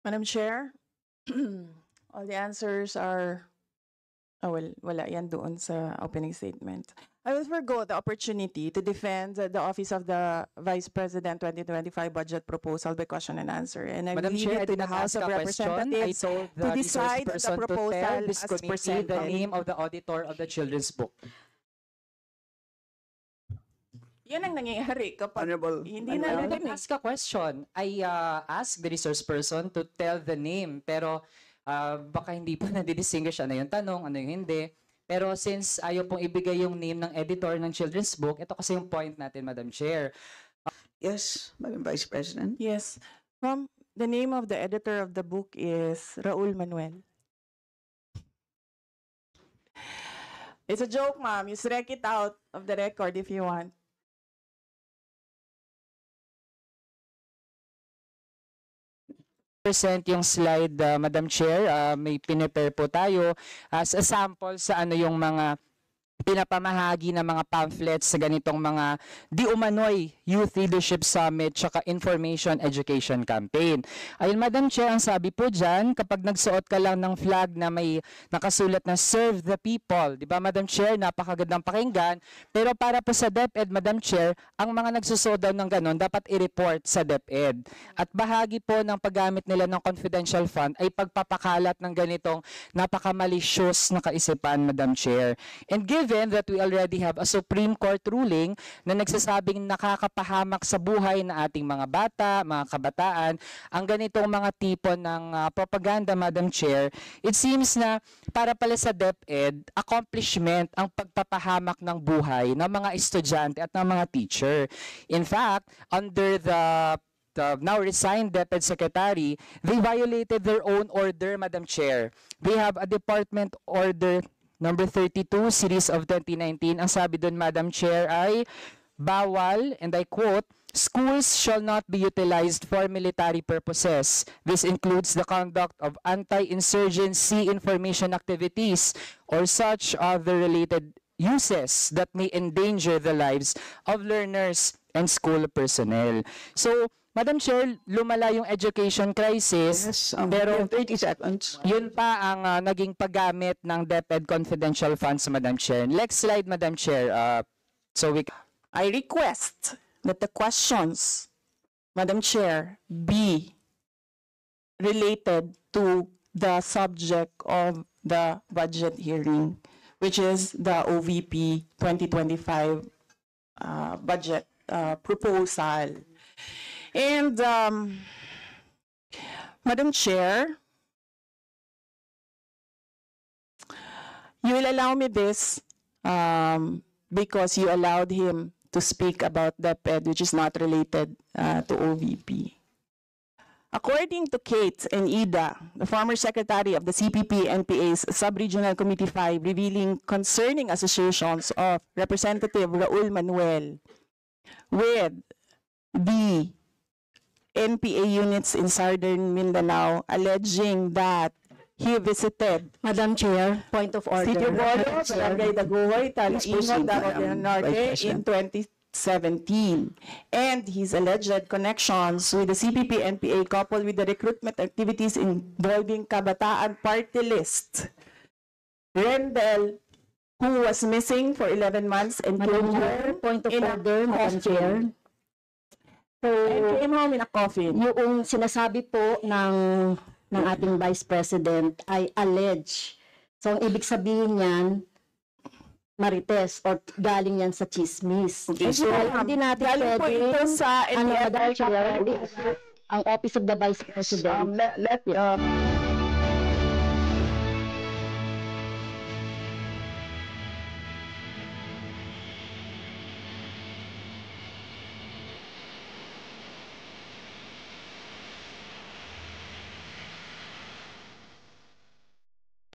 Madam Chair, all the answers are, wala yan doon sa opening statement. I will forgo the opportunity to defend the Office of the Vice President 2025 budget proposal by question and answer. And I Madam leave Chair, I it to did the not House ask of a question. I Representatives told to the resource decide the person to tell proposal this as committee the presented. name of the auditor of the children's book. Yan ang nangyayari kapag Honorable, hindi I na didn't ask a question. I asked the resource person to tell the name. Pero baka hindi po na-distinguish ano yung tanong, ano yung hindi. Pero since ayaw pong ibigay yung name ng editor ng children's book, ito kasi yung point natin, Madam Chair. yes, Madam Vice President. Yes. The name of the editor of the book is Raul Manuel. It's a joke, ma'am. You strike it out of the record if you want. Present yung slide, Madam Chair. May pinipare po tayo as a sample sa ano yung mga pinapamahagi ng mga pamphlets sa ganitong mga di umano'y Youth Leadership Summit tsaka Information Education Campaign. Ayun, Madam Chair, ang sabi po dyan, kapag nagsuot ka lang ng flag na may nakasulat na Serve the People, di ba, Madam Chair, napakagandang pakinggan, pero para po sa DepEd, Madam Chair, ang mga nagsusuot daw ng ganon, dapat i-report sa DepEd. At bahagi po ng paggamit nila ng confidential fund ay pagpapakalat ng ganitong napaka-malicious na kaisipan, Madam Chair. And given that we already have a Supreme Court ruling na nagsasabing nakakapahamak sa buhay na ating mga bata, mga kabataan, ang ganitong mga tipo ng propaganda, Madam Chair, it seems na para pala sa DepEd, accomplishment ang pagpapahamak ng buhay ng mga estudyante at ng mga teacher. In fact, under the now resigned DepEd Secretary, they violated their own order, Madam Chair. They have a department order number 32, series of 2019, ang sabi doon, Madam Chair, ay bawal, and I quote, schools shall not be utilized for military purposes. This includes the conduct of anti-insurgency information activities or such other related uses that may endanger the lives of learners and school personnel. So, Madam Chair, lumala yung education crisis, Yes, pero 30 seconds. yun pa ang naging paggamit ng DepEd confidential funds, Madam Chair. Next slide, Madam Chair. I request that the questions, Madam Chair, be related to the subject of the budget hearing, which is the OVP 2025 budget proposal. And Madam Chair, you will allow me this because you allowed him to speak about DepEd, which is not related to OVP. According to Kate and Ida, the former secretary of the CPP-NPA's Sub-Regional Committee 5, revealing concerning associations of Representative Raul Manuel with the NPA units in Southern Mindanao, alleging that he visited Madam Chair, point of order. Sitio Bodo, Barangay Daguhoy, Talingot, Davao Norte Vice in 2017. And his alleged connections with the CPP-NPA coupled with the recruitment activities involving Kabataan Party List. Rendell, who was missing for 11 months and Madam came Chair, home point of in a order, Madam Chair. and So, came home in a coffin. yung sinasabi po ng ating Vice President ay allege. So, ang ibig sabihin niyan, marites or galing yan sa chismis. Okay, so, hindi natin galing po pwede, ito sa Madam NPA. Chair, ang Office of the Vice President. Let